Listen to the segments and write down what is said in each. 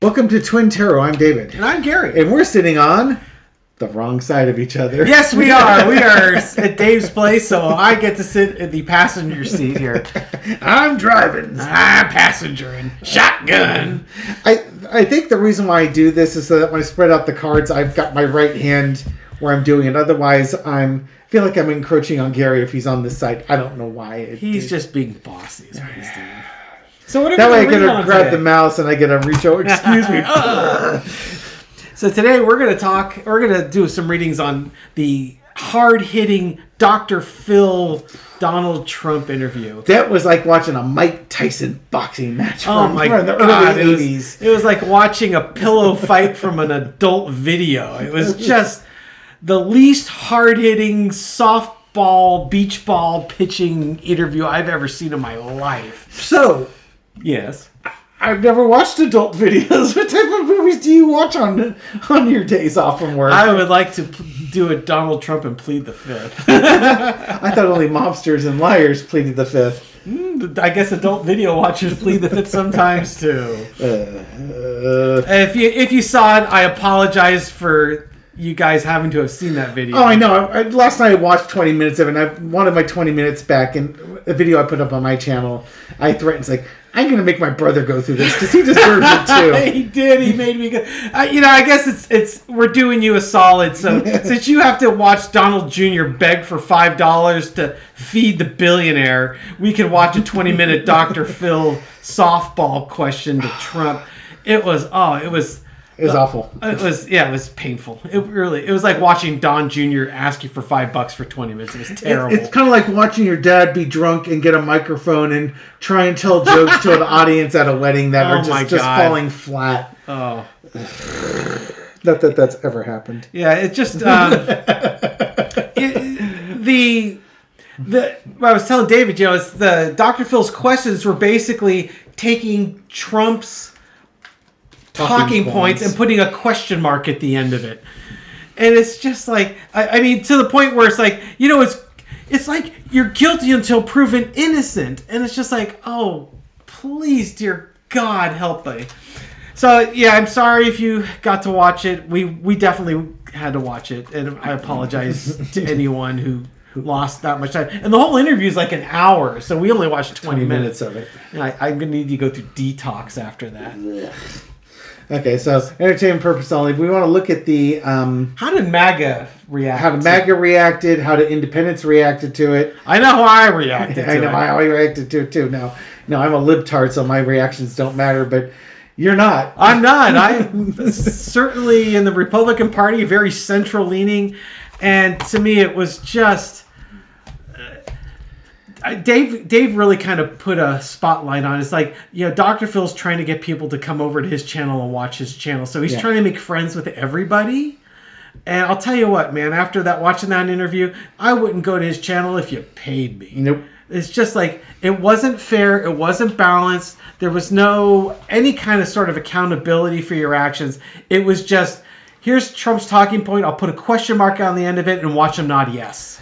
Welcome to Twin Tarot. I'm David. And I'm Gary. And we're sitting on the wrong side of each other. Yes, we are. We are at Dave's place, so I get to sit in the passenger seat here. I'm driving. I'm passengering. Shotgun. I think the reason why I do this is so that when I spread out the cards, I've got my right hand where I'm doing it. Otherwise, I feel like I'm encroaching on Gary if he's on this side. I don't know why. He's just being bossy is what he's doing. So what that way I get to grab the mouse and I get to reach over. Excuse me. So today we're going to do some readings on the hard-hitting Dr. Phil Donald Trump interview. That was like watching a Mike Tyson boxing match from the early 80s. It was like watching a pillow fight from an adult video. It was just the least hard-hitting softball, beach ball pitching interview I've ever seen in my life. So, yes. I've never watched adult videos. What type of movies do you watch on your days off from work? I would like to do a Donald Trump and plead the fifth. I thought only mobsters and liars pleaded the fifth. I guess adult video watchers plead the fifth sometimes too. If you saw it, I apologize for you guys having to have seen that video. Oh, I know. Last night I watched 20 minutes of it, and I wanted my 20 minutes back. And a video I put up on my channel, I threatened, like, I'm going to make my brother go through this because he deserves it too. He did. He made me go. I guess it's we're doing you a solid. So since you have to watch Donald Jr. beg for $5 to feed the billionaire, we can watch a 20-minute Dr. Phil softball question to Trump. It was awful. It was painful. It was like watching Don Jr. ask you for $5 for 20 minutes. It was terrible. It's kind of like watching your dad be drunk and get a microphone and try and tell jokes to an audience at a wedding that are just falling flat. Oh. Not that that's ever happened. Yeah, it just what I was telling David, it's the Dr. Phil's questions were basically taking Trump's talking points and putting a question mark at the end of it. And it's just like, I mean, to the point where it's like, it's like you're guilty until proven innocent. And it's just like, oh, please, dear God, help me. So, yeah, I'm sorry if you got to watch it. We definitely had to watch it. And I apologize to anyone who lost that much time. And the whole interview is like an hour. So we only watched 20 minutes of it. And I'm going to need you to go through detox after that. Okay, so entertainment purpose only. We want to look at the how did MAGA react? How MAGA reacted? How the Independents reacted to it? I know how I reacted. I know how I reacted to it too. Now, I'm a libtard, so my reactions don't matter. But you're not. I'm not. I'm certainly in the Republican Party, very central leaning, and to me, it was just. Dave really kind of put a spotlight on it. It's like, Dr. Phil's trying to get people to come over to his channel and watch his channel. So he's trying to make friends with everybody. And I'll tell you what, man, after watching that interview, I wouldn't go to his channel if you paid me. Nope. It's just like, it wasn't fair. It wasn't balanced. There was no any kind of sort of accountability for your actions. It was just, here's Trump's talking point. I'll put a question mark on the end of it and watch him nod yes.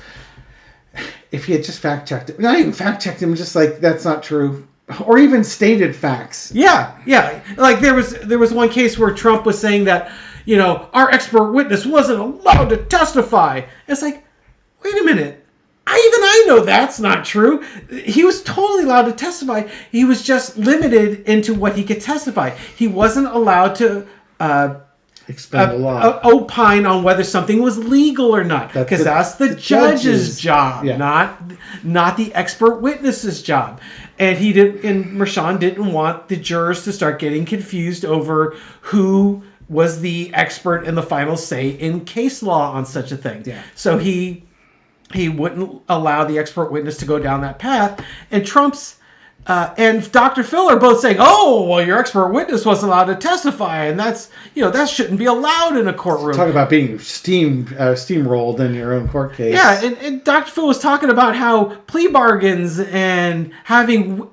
If he had just fact-checked it. Not even fact-checked him, just like, that's not true. Or even stated facts. Yeah. Like, there was one case where Trump was saying that, our expert witness wasn't allowed to testify. It's like, wait a minute. I know that's not true. He was totally allowed to testify. He was just limited into what he could testify. He wasn't allowed to... expand the law. Opine on whether something was legal or not, because that's the judge's job, not the expert witness's job. And Mershon didn't want the jurors to start getting confused over who was the expert and the final say in case law on such a thing. Yeah. So he wouldn't allow the expert witness to go down that path. And Trump's and Dr. Phil are both saying, "Oh, well, your expert witness wasn't allowed to testify, and that shouldn't be allowed in a courtroom." Talk about being steamrolled in your own court case. Yeah, and Dr. Phil was talking about how plea bargains and having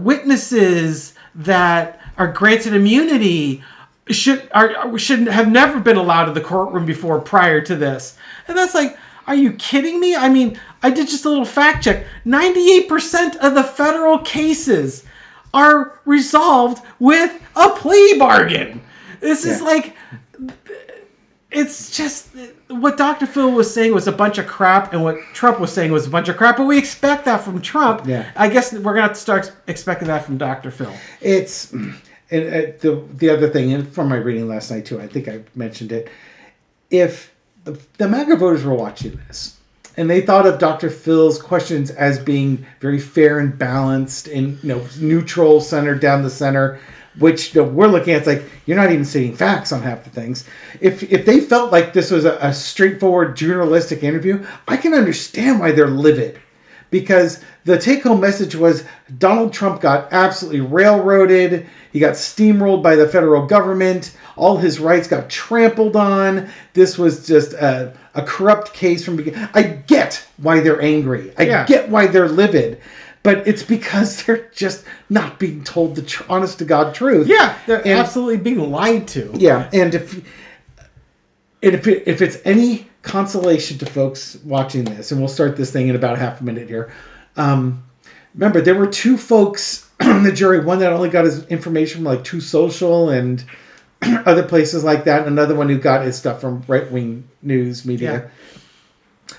witnesses that are granted immunity shouldn't have never been allowed in the courtroom before prior to this, and that's like. Are you kidding me? I mean, I did just a little fact check. 98% of the federal cases are resolved with a plea bargain. This is like, it's just what Dr. Phil was saying was a bunch of crap, and what Trump was saying was a bunch of crap. But we expect that from Trump. Yeah. I guess we're gonna have to start expecting that from Dr. Phil. It's and the other thing, and from my reading last night too, I think I mentioned it. If the MAGA voters were watching this, and they thought of Dr. Phil's questions as being very fair and balanced and neutral, centered down the center, which we're looking at, it's like you're not even stating facts on half the things. If they felt like this was a straightforward journalistic interview, I can understand why they're livid. Because the take-home message was Donald Trump got absolutely railroaded. He got steamrolled by the federal government. All his rights got trampled on. This was just a corrupt case from beginning. I get why they're angry. I get why they're livid. But it's because they're just not being told the honest-to-God truth. Yeah, they're absolutely being lied to. Yeah, and if it's any consolation to folks watching this, and we'll start this thing in about half a minute here. Remember, there were two folks on the jury, one that only got his information from like True Social and other places like that, and another one who got his stuff from right-wing news media. Yeah.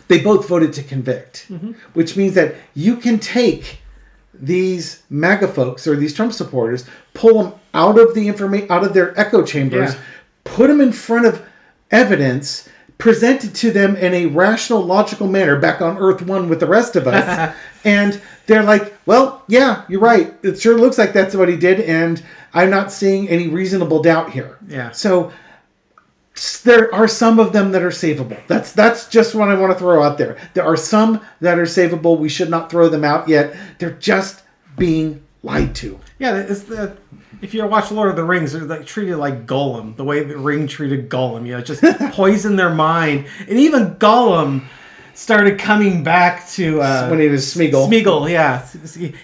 They both voted to convict, which means that you can take these MAGA folks or these Trump supporters, pull them out of the out of their echo chambers, put them in front of evidence, present it to them in a rational, logical manner back on Earth 1 with the rest of us, and they're like, well, yeah, you're right. It sure looks like that's what he did, and I'm not seeing any reasonable doubt here. Yeah. So there are some of them that are savable. That's just what I want to throw out there. There are some that are savable. We should not throw them out yet. They're just being lied to. Yeah, if you watch Lord of the Rings, they're like treated like Gollum, the way the Ring treated Gollum. Just poison their mind. And even Gollum started coming back to when he was Smeagol. Smeagol, yeah.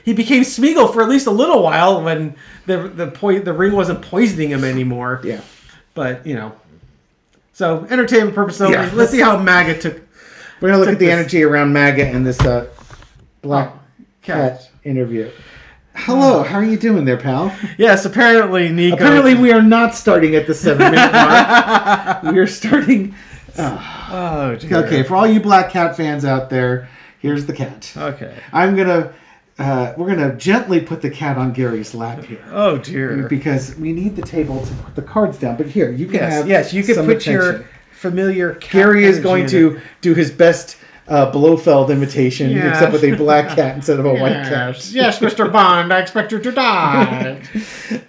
He became Smeagol for at least a little while when the ring wasn't poisoning him anymore. Yeah. But, so entertainment purpose only. Yeah. Let's see how MAGA took. We're going to look at the energy around MAGA and this Black Cat interview. Hello, how are you doing there, pal? Yes, apparently, Nico. Apparently, we are not starting at the 7-minute mark. We are starting. Oh, dear. Okay, for all you Black Cat fans out there, here's the cat. Okay. We're gonna gently put the cat on Gary's lap here. Oh dear. Because we need the table to put the cards down. But here, you can have you can put attention. Your familiar cat. Gary is going to do his best Blofeld imitation, except with a black cat instead of a white cat. Yes, Mr. Bond, I expect you to die.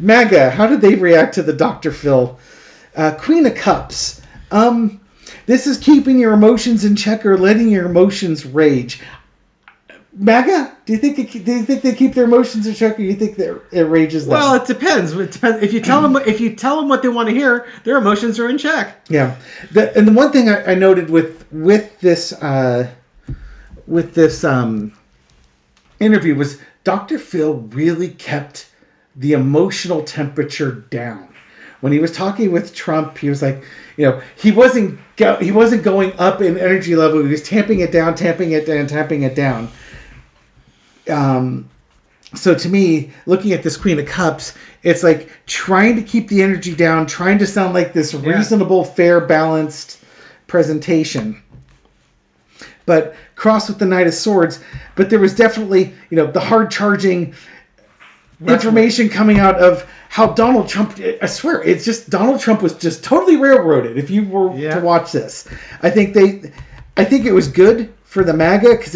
MAGA, how did they react to the Dr. Phil? Queen of Cups. This is keeping your emotions in check or letting your emotions rage. MAGA, do you think they keep their emotions in check, or do you think that it rages them? Well, it depends. It depends. If you tell them what they want to hear, their emotions are in check. Yeah. And the one thing I noted with this interview was Dr. Phil really kept the emotional temperature down. When he was talking with Trump, he was like, he wasn't going up in energy level. He was tamping it down. So to me, looking at this Queen of Cups, it's like trying to keep the energy down, trying to sound like this reasonable, fair, balanced presentation. But crossed with the Knight of Swords. But there was definitely, the hard-charging information coming out of how Donald Trump, I swear, it's just Donald Trump was just totally railroaded if you were to watch this. I think it was good for the MAGA because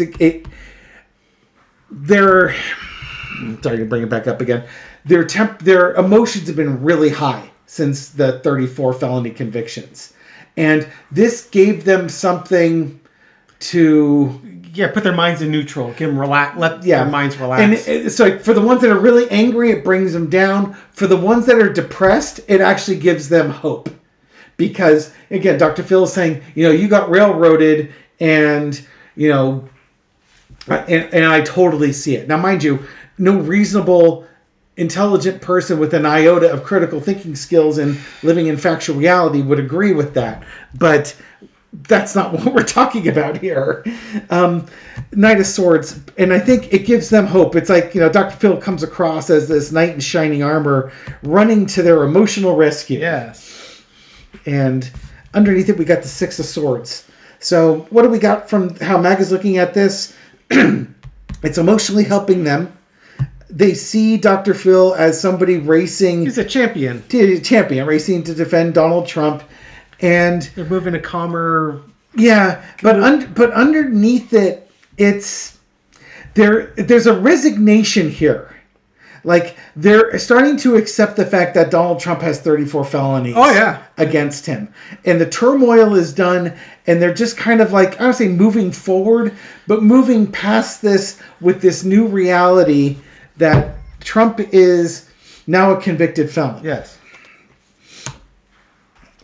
I'm sorry to bring it back up again. Their emotions have been really high since the 34 felony convictions. And this gave them something to put their minds in neutral, let their minds relax. And so for the ones that are really angry, it brings them down. For the ones that are depressed, it actually gives them hope. Because again, Dr. Phil is saying, you got railroaded and and I totally see it. Now, mind you, no reasonable, intelligent person with an iota of critical thinking skills and living in factual reality would agree with that. But that's not what we're talking about here. Knight of Swords, and I think it gives them hope. It's like, Dr. Phil comes across as this knight in shining armor running to their emotional rescue. Yes. And underneath it, we got the Six of Swords. So what do we got from how MAGA's looking at this? It's emotionally helping them. They see Dr. Phil as somebody racing. He's a champion. Racing to defend Donald Trump. And they're moving to calmer. Yeah, but underneath it, there's a resignation here. Like, they're starting to accept the fact that Donald Trump has 34 felonies against him. And the turmoil is done, and they're just kind of like, I don't say moving forward, but moving past this with this new reality that Trump is now a convicted felon. Yes.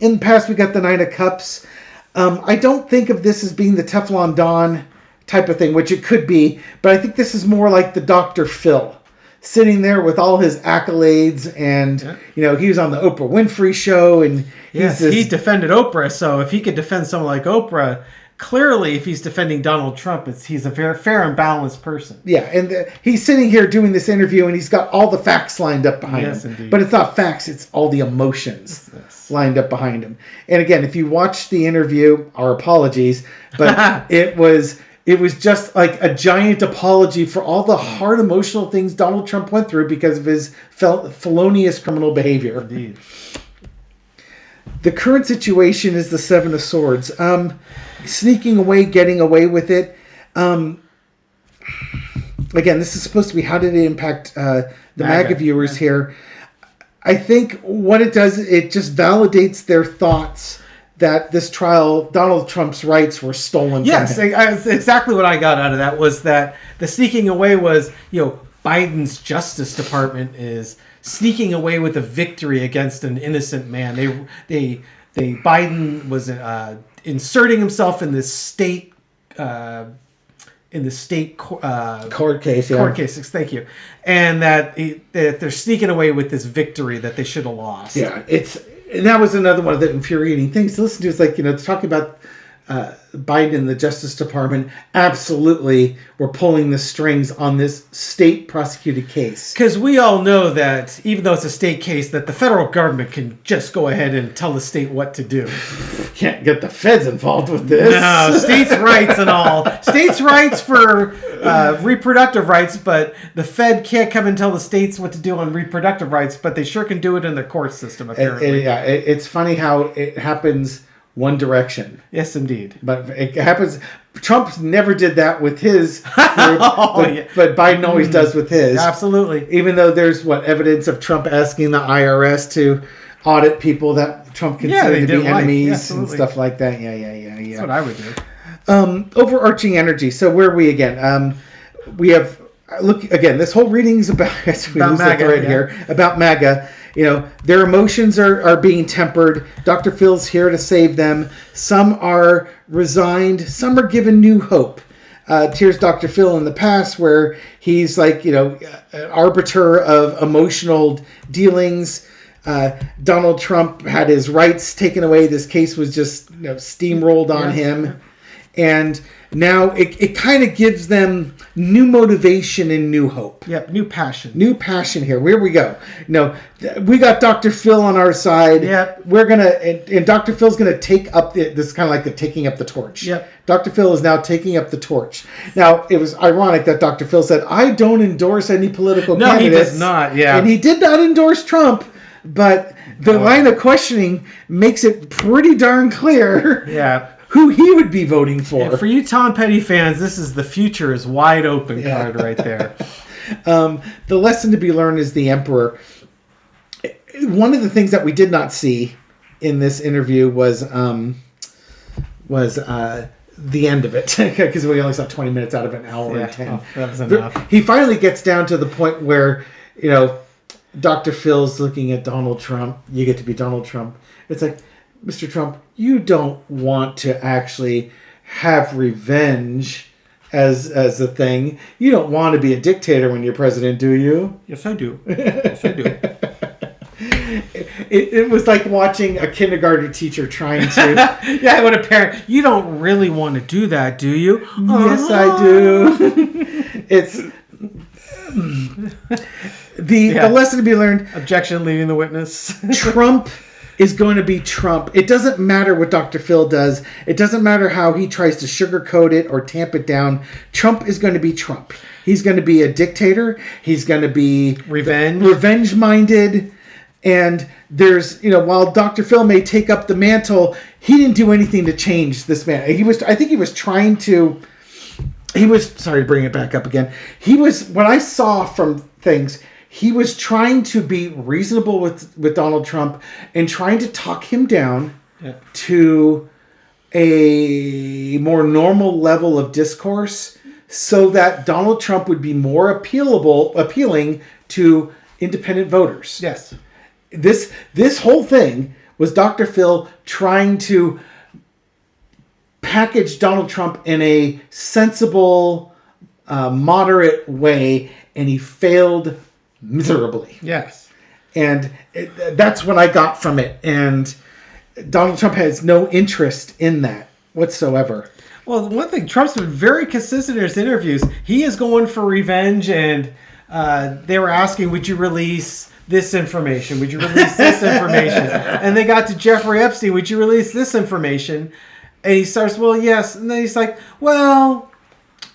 In the past, we got the Nine of Cups. I don't think of this as being the Teflon Don type of thing, which it could be, but I think this is more like the Dr. Phil. Sitting there with all his accolades, and he was on the Oprah Winfrey Show, and he defended Oprah. So if he could defend someone like Oprah, clearly, if he's defending Donald Trump, he's a very fair and balanced person. Yeah, and he's sitting here doing this interview, and he's got all the facts lined up behind him. Indeed. But it's not facts; it's all the emotions lined up behind him. And again, if you watch the interview, our apologies, but it was just like a giant apology for all the hard emotional things Donald Trump went through because of his felonious criminal behavior. Indeed. The current situation is the Seven of Swords. Sneaking away, getting away with it. Again, this is supposed to be how did it impact the MAGA viewers here. I think what it does, it just validates their thoughts that this trial, Donald Trump's rights were stolen from him. Yes, exactly what I got out of that was that the sneaking away was, Biden's Justice Department is sneaking away with a victory against an innocent man. Biden was inserting himself in this state court case. Court cases. Thank you, and that they're sneaking away with this victory that they should have lost. Yeah, and that was another one of the infuriating things to listen to. It's like, talking about Biden and the Justice Department. Absolutely, we're pulling the strings on this state prosecuted case. Because we all know that even though it's a state case, that the federal government can just go ahead and tell the state what to do. Can't get the feds involved with this. No, states' rights and all. States' rights for reproductive rights, but the Fed can't come and tell the states what to do on reproductive rights, but they sure can do it in the court system, apparently. It's funny how it happens one direction. Yes, indeed. But it happens. Trump never did that with his group, but Biden always does with his. Absolutely. Even though there's evidence of Trump asking the IRS to audit people that Trump considered to be enemies and stuff like that. Yeah. That's what I would do. Overarching energy. So where are we again? We have this whole reading is about MAGA, about MAGA. Their emotions are being tempered. Dr. Phil's here to save them. Some are resigned. Some are given new hope. Here's Dr. Phil in the past where he's like, an arbiter of emotional dealings. Donald Trump had his rights taken away. This case was just steamrolled on him. And now it kind of gives them new motivation and new hope. Yep, new passion. New passion here. Where we go. We got Dr. Phil on our side. Yep. We're going to, and Dr. Phil's going to take up this is kind of like the taking up the torch. Yep. Dr. Phil is now taking up the torch. Now, it was ironic that Dr. Phil said, I don't endorse any political candidates. No, he does not, yeah. And he did not endorse Trump, but the line of questioning makes it pretty darn clear. Yeah. Who he would be voting for. Yeah, for you Tom Petty fans, this is the future is wide open card right there. The lesson to be learned is the Emperor. One of the things that we did not see in this interview was the end of it, because we only saw 20 minutes out of an hour and 10. Oh, that was enough. He finally gets down to the point where, Dr. Phil's looking at Donald Trump. You get to be Donald Trump. It's like, Mr. Trump, you don't want to actually have revenge as a thing. You don't want to be a dictator when you're president, do you? Yes, I do. Yes, I do. it was like watching a kindergarten teacher trying to. Yeah, when a parent, you don't really want to do that, do you? Yes, I do. It's the lesson to be learned. Objection, leaving the witness. Trump is going to be Trump. It doesn't matter what Dr. Phil does. It doesn't matter how he tries to sugarcoat it or tamp it down. Trump is going to be Trump. He's going to be a dictator. He's going to be revenge-minded. And there's, while Dr. Phil may take up the mantle, he didn't do anything to change this man. I think he was trying to. Sorry to bring it back up again. What I saw from things, he was trying to be reasonable with Donald Trump and trying to talk him down to a more normal level of discourse so that Donald Trump would be more appealing to independent voters. Yes. This whole thing was Dr. Phil trying to package Donald Trump in a sensible, moderate way, and he failed miserably. Yes. And that's what I got from it. And Donald Trump has no interest in that whatsoever. Well, one thing, Trump's been very consistent in his interviews. He is going for revenge, and they were asking, would you release this information? Would you release this information? And they got to Jeffrey Epstein, would you release this information? And he starts, well, yes. And then he's like, well,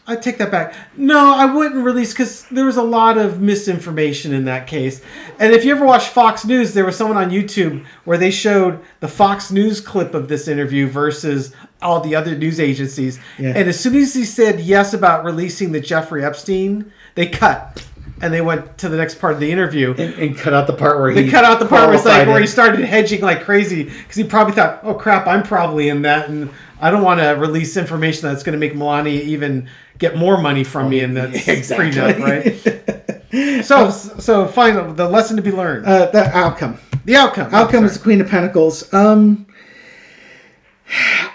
I take that back. No, I wouldn't release because there was a lot of misinformation in that case. And if you ever watched Fox News, there was someone on YouTube where they showed the Fox News clip of this interview versus all the other news agencies. Yeah. And as soon as he said yes about releasing the Jeffrey Epstein, they cut. And they went to the next part of the interview and cut out the part where where he started hedging like crazy because he probably thought, "Oh crap, I'm probably in that, and I don't want to release information that's going to make Melania even get more money from me, and that's prenup, right?" So finally, the lesson to be learned: the outcome. The outcome. Outcome is the Queen of Pentacles.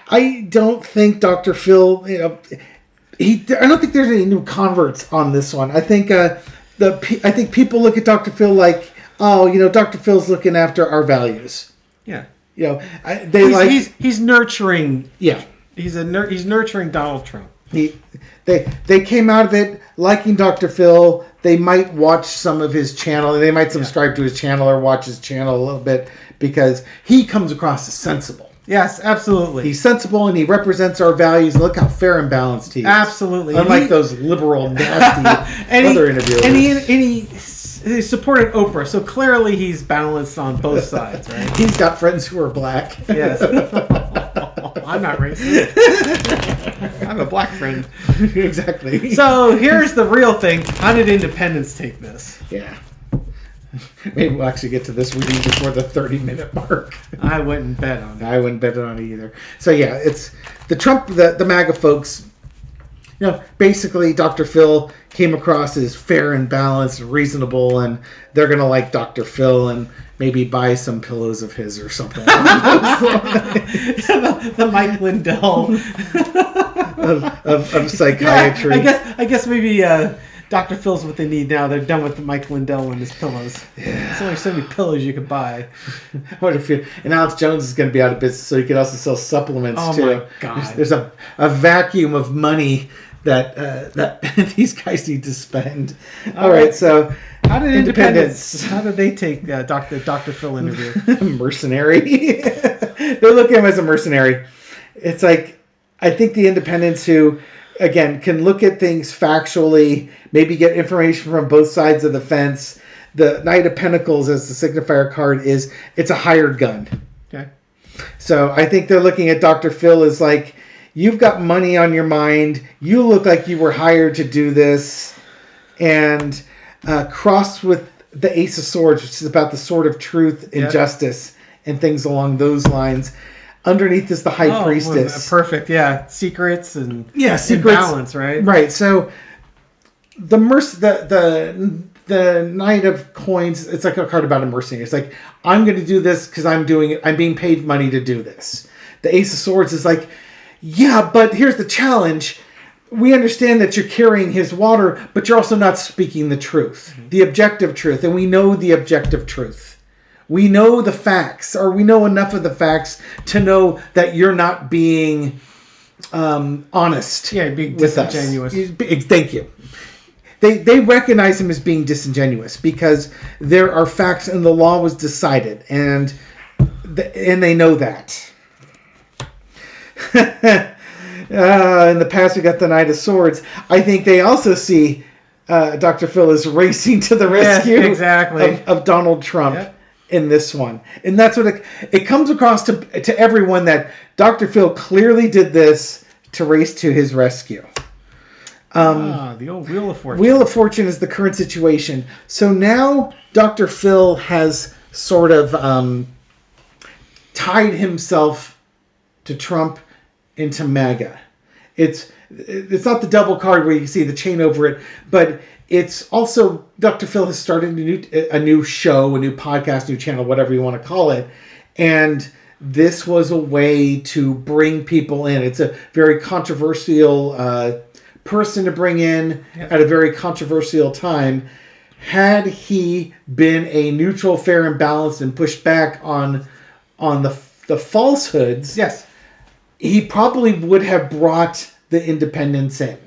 I don't think Dr. Phil. I don't think there's any new converts on this one. I think. I think people look at Dr. Phil like, Dr. Phil's looking after our values. Yeah. He's nurturing. Yeah. He's nurturing Donald Trump. They came out of it liking Dr. Phil. They might watch some of his channel. They might subscribe to his channel or watch his channel a little bit because he comes across as sensible. Yes, absolutely. He's sensible and he represents our values. Look how fair and balanced he is. Absolutely. Unlike those liberal, nasty other interviewers. And he supported Oprah, so clearly he's balanced on both sides, right? He's got friends who are black. Yes. I'm not racist. I have a black friend. Exactly. So here's the real thing. How did Independents take this? Yeah. Maybe we'll actually get to this reading before the 30-minute mark. I wouldn't bet on it. I wouldn't bet on it either. So yeah, it's the Trump, the MAGA folks. Basically Dr. Phil came across as fair and balanced, and reasonable, and they're gonna like Dr. Phil and maybe buy some pillows of his or something. the Mike Lindell of psychiatry. Yeah, I guess maybe. Dr. Phil's what they need now. They're done with the Mike Lindell and his pillows. Yeah. There's only so many pillows you can buy. And Alex Jones is going to be out of business, so he can also sell supplements too. Oh my God! There's a vacuum of money that these guys need to spend. All right, so how did Independents? How did they take Dr. Phil interview? Mercenary. They're looking at him as a mercenary. It's like I think the Independents who. Again, can look at things factually, maybe get information from both sides of the fence. The Knight of Pentacles, as the signifier card, it's a hired gun. Okay. So I think they're looking at Dr. Phil as like, you've got money on your mind. You look like you were hired to do this. And crossed with the Ace of Swords, which is about the sword of truth and justice and things along those lines. Underneath is the High Priestess. Perfect, yeah. Secrets and secrets. And balance, right? Right. So the Knight of Coins, it's like a card about a mercenary. It's like, I'm going to do this because I'm being paid money to do this. The Ace of Swords is like, yeah, but here's the challenge. We understand that you're carrying his water, but you're also not speaking the truth, the objective truth, and we know the objective truth. We know the facts, or we know enough of the facts to know that you're not being honest. Yeah, being disingenuous. Thank you. They recognize him as being disingenuous because there are facts and the law was decided, and they know that. In the past, we got the Knight of Swords. I think they also see Dr. Phil is racing to the rescue of Donald Trump in this one. And that's what it comes across to everyone, that Dr. Phil clearly did this to race to his rescue. The old Wheel of Fortune. Wheel of Fortune is the current situation. So now Dr. Phil has sort of tied himself to Trump into MAGA. It's not the double card where you see the chain over it, but it's also Dr. Phil has started a new show, a new podcast, new channel, whatever you want to call it, and this was a way to bring people in. It's a very controversial person to bring in at a very controversial time. Had he been a neutral, fair, and balanced and pushed back on the falsehoods, he probably would have brought the independents in.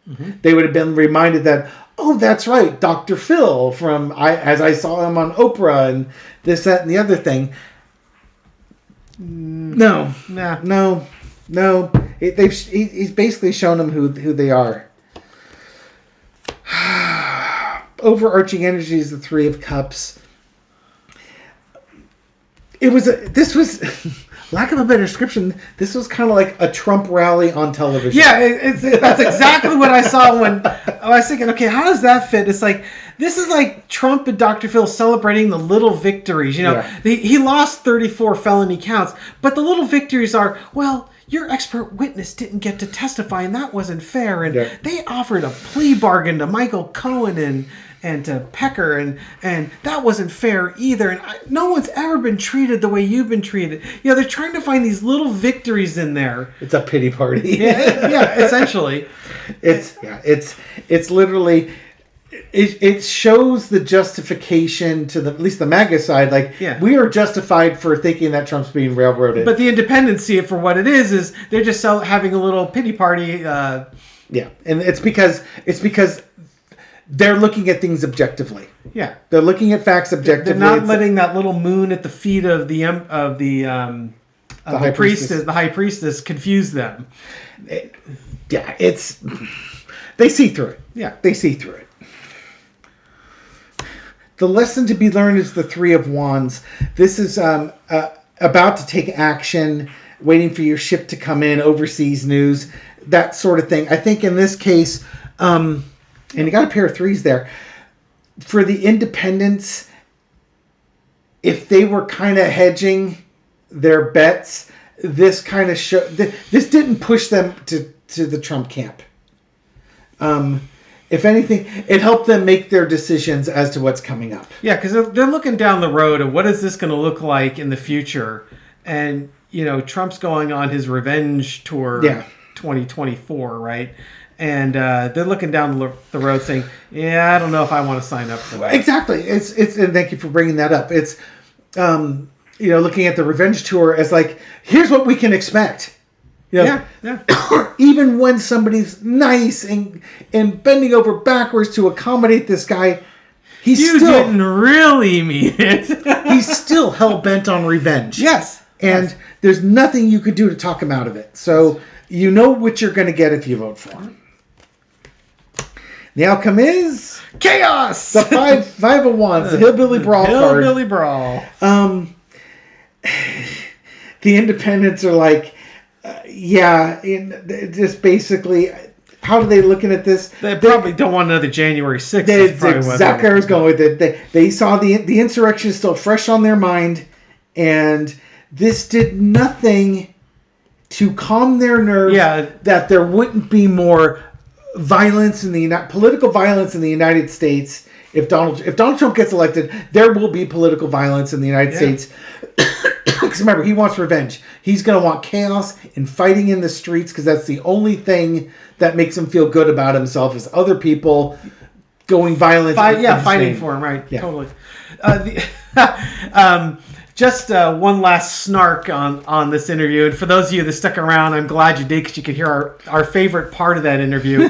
Mm-hmm. They would have been reminded that, oh, that's right, Dr. Phil from as I saw him on Oprah and this, that, and the other thing. No. He's basically shown them who they are. Overarching energy is the Three of Cups. This was lack of a better description, this was kind of like a Trump rally on television. Yeah, that's exactly what I saw when I was thinking, okay, how does that fit? It's like, this is like Trump and Dr. Phil celebrating the little victories. He lost 34 felony counts, but the little victories are, well, your expert witness didn't get to testify, and that wasn't fair. And they offered a plea bargain to Michael Cohen and to Pecker, and that wasn't fair either. And no one's ever been treated the way you've been treated. They're trying to find these little victories in there. It's a pity party. Essentially. It's literally. It shows the justification to at least the MAGA side. We are justified for thinking that Trump's being railroaded. But the independents see it for what it is they're just having a little pity party. And it's because they're looking at things objectively. Yeah, they're looking at facts objectively. They're not letting that little moon at the feet of the high priestess confuse them. They see through it. Yeah, they see through it. The lesson to be learned is the Three of Wands. This is about to take action, waiting for your ship to come in, overseas news, that sort of thing. I think in this case, and you got a pair of threes there, for the independents, if they were kind of hedging their bets, this kind of this didn't push them to the Trump camp. If anything, it helped them make their decisions as to what's coming up. Yeah, because they're looking down the road of what is this going to look like in the future. And, Trump's going on his revenge tour 2024, right? And they're looking down the road saying, I don't know if I want to sign up for that. Exactly. It's and thank you for bringing that up. It's, looking at the revenge tour as like, here's what we can expect. Even when somebody's nice and bending over backwards to accommodate this guy, you didn't really mean it. He's still hell-bent on revenge. Yes. And there's nothing you could do to talk him out of it. So you know what you're going to get if you vote for him. The outcome is... chaos! The five of Wands, the Hillbilly Brawl card. Hillbilly Brawl. The independents are like... just basically, how are they looking at this? They probably don't want another January 6th. That's exactly where I was going with it. They saw the insurrection is still fresh on their mind, and this did nothing to calm their nerves that there wouldn't be more violence political violence in the United States. If Donald Trump gets elected, there will be political violence in the United States. Because remember, he wants revenge. He's going to want chaos and fighting in the streets because that's the only thing that makes him feel good about himself is other people going violent. Fighting for him, right? Yeah. Totally. Just one last snark on this interview. And for those of you that stuck around, I'm glad you did, because you could hear our favorite part of that interview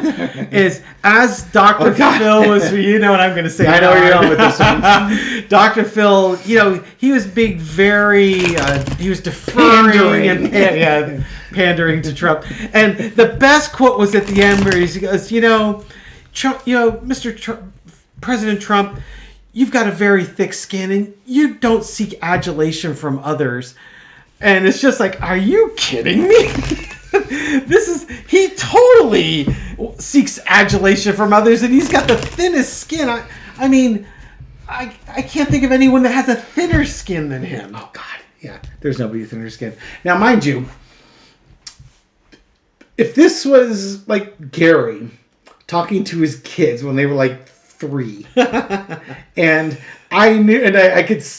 is as Dr. Phil was, you know what I'm going to say. I know where you're going with this one. Dr. Phil, he was being very, he was deferring and pandering to Trump. And the best quote was at the end where he goes, Trump, President Trump, you've got a very thick skin and you don't seek adulation from others. And it's just like, are you kidding me? He totally seeks adulation from others, and he's got the thinnest skin. I mean, I can't think of anyone that has a thinner skin than him. Oh, God. Yeah, there's nobody with thinner skin. Now, mind you, if this was like Gary talking to his kids when they were like 3, and I knew, and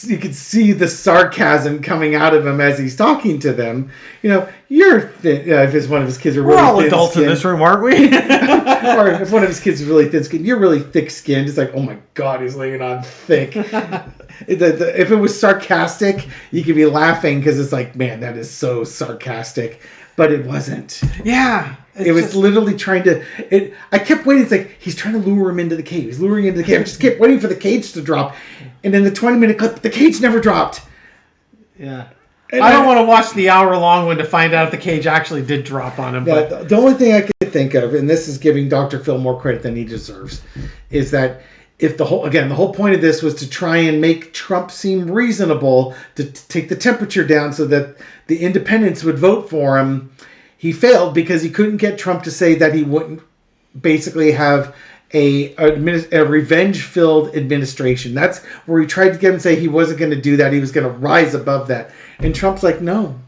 you could see the sarcasm coming out of him as he's talking to them. You're thin. If it's one of his kids are really all adults in this room, aren't we? Or if one of his kids is really thin skinned, you're really thick skinned. It's like, oh my God, he's laying on thick. If it was sarcastic, you could be laughing because it's like, man, that is so sarcastic. But it wasn't. Yeah. It was literally trying to... I kept waiting. It's like, he's trying to lure him into the cave. He's luring him into the cave. I just kept waiting for the cage to drop. And in the 20-minute clip, the cage never dropped. Yeah. And I don't want to watch the hour-long one to find out if the cage actually did drop on him. But the only thing I could think of, and this is giving Dr. Phil more credit than he deserves, is that if the whole point of this was to try and make Trump seem reasonable, to take the temperature down so that the independents would vote for him, he failed because he couldn't get Trump to say that he wouldn't basically have a revenge-filled administration. That's where he tried to get him to say he wasn't going to do that. He was going to rise above that. And Trump's like, no.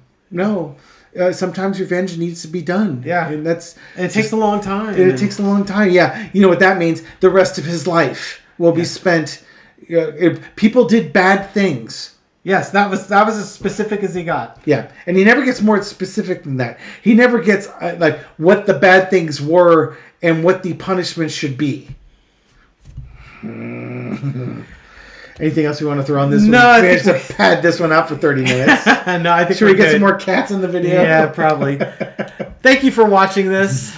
Sometimes revenge needs to be done. Yeah. And it takes a long time. And it takes a long time, yeah. You know what that means? The rest of his life will be spent... people did bad things. Yes, that was as specific as he got. Yeah, and he never gets more specific than that. He never gets like what the bad things were and what the punishment should be. Anything else we want to throw on this one? No, I think we have to pad this one out for 30 minutes. No, I think should we get some more cats in the video? Yeah, probably. Thank you for watching this.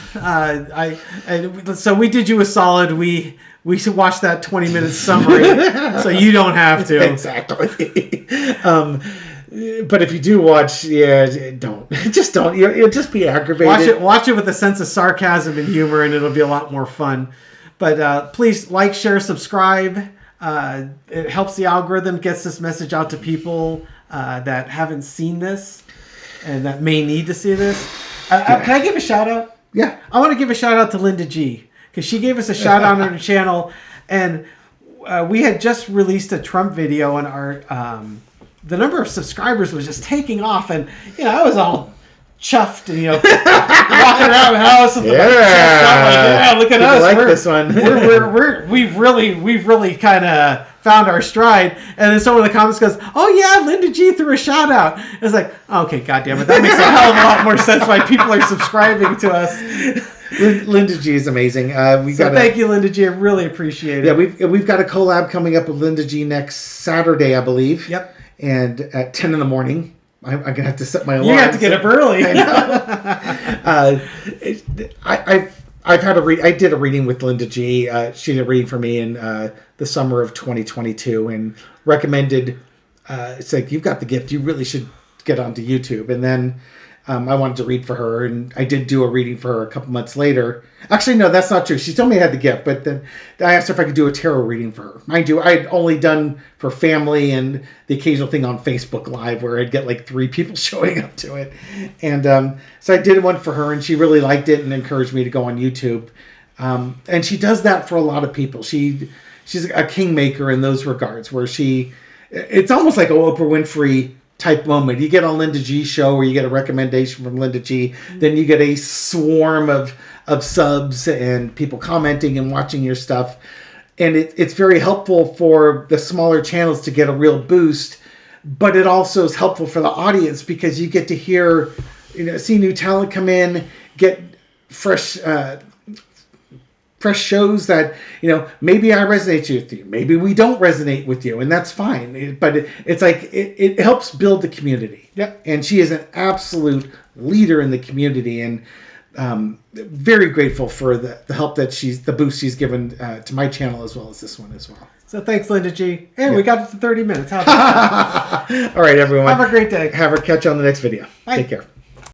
So we did you a solid. We watched that 20-minute summary, so you don't have to. Exactly. But if you do watch, don't. Just don't. You'll just be aggravated. Watch it with a sense of sarcasm and humor, and it'll be a lot more fun. But please like, share, subscribe. It helps the algorithm, gets this message out to people that haven't seen this and that may need to see this. Can I give a shout out? Yeah. I want to give a shout out to Linda G, because she gave us a shout out on her channel, and we had just released a Trump video, and our the number of subscribers was just taking off, and I was all chuffed and walking around the house with the chest out, like, look at people us, like this one. we've really kind of found our stride. And then someone in the comments goes, oh yeah, Linda G threw a shout out. It's like, okay, goddammit, that makes a hell of a lot more sense why people are subscribing to us. Linda G is amazing. Thank you, Linda G. I really appreciate it. Yeah, we've got a collab coming up with Linda G next Saturday, I believe. Yep. And at 10 in the morning. I'm going to have to set my alarm. You have to get up early. I know. I did a reading with Linda G. She did a reading for me in the summer of 2022 and recommended, it's like, you've got the gift. You really should get onto YouTube. And then I wanted to read for her, and I did do a reading for her a couple months later. Actually, no, that's not true. She told me I had the gift, but then I asked her if I could do a tarot reading for her. Mind you, I had only done for family and the occasional thing on Facebook Live where I'd get like 3 people showing up to it. And so I did one for her, and she really liked it and encouraged me to go on YouTube. And she does that for a lot of people. She's a kingmaker in those regards, where it's almost like a Oprah Winfrey type moment. You get on Linda G's show where you get a recommendation from Linda G, then you get a swarm of subs and people commenting and watching your stuff. And it's very helpful for the smaller channels to get a real boost, but it also is helpful for the audience because you get to hear, see new talent come in, get fresh press shows that, maybe I resonate with you, maybe we don't resonate with you, and that's fine. But it's like it helps build the community. Yep. And she is an absolute leader in the community, and very grateful for the help that the boost she's given to my channel as well as this one as well. So thanks, Linda G. And we got it to 30 minutes. How about that? All right, everyone. Have a great day. Have her catch you on the next video. Bye. Take care.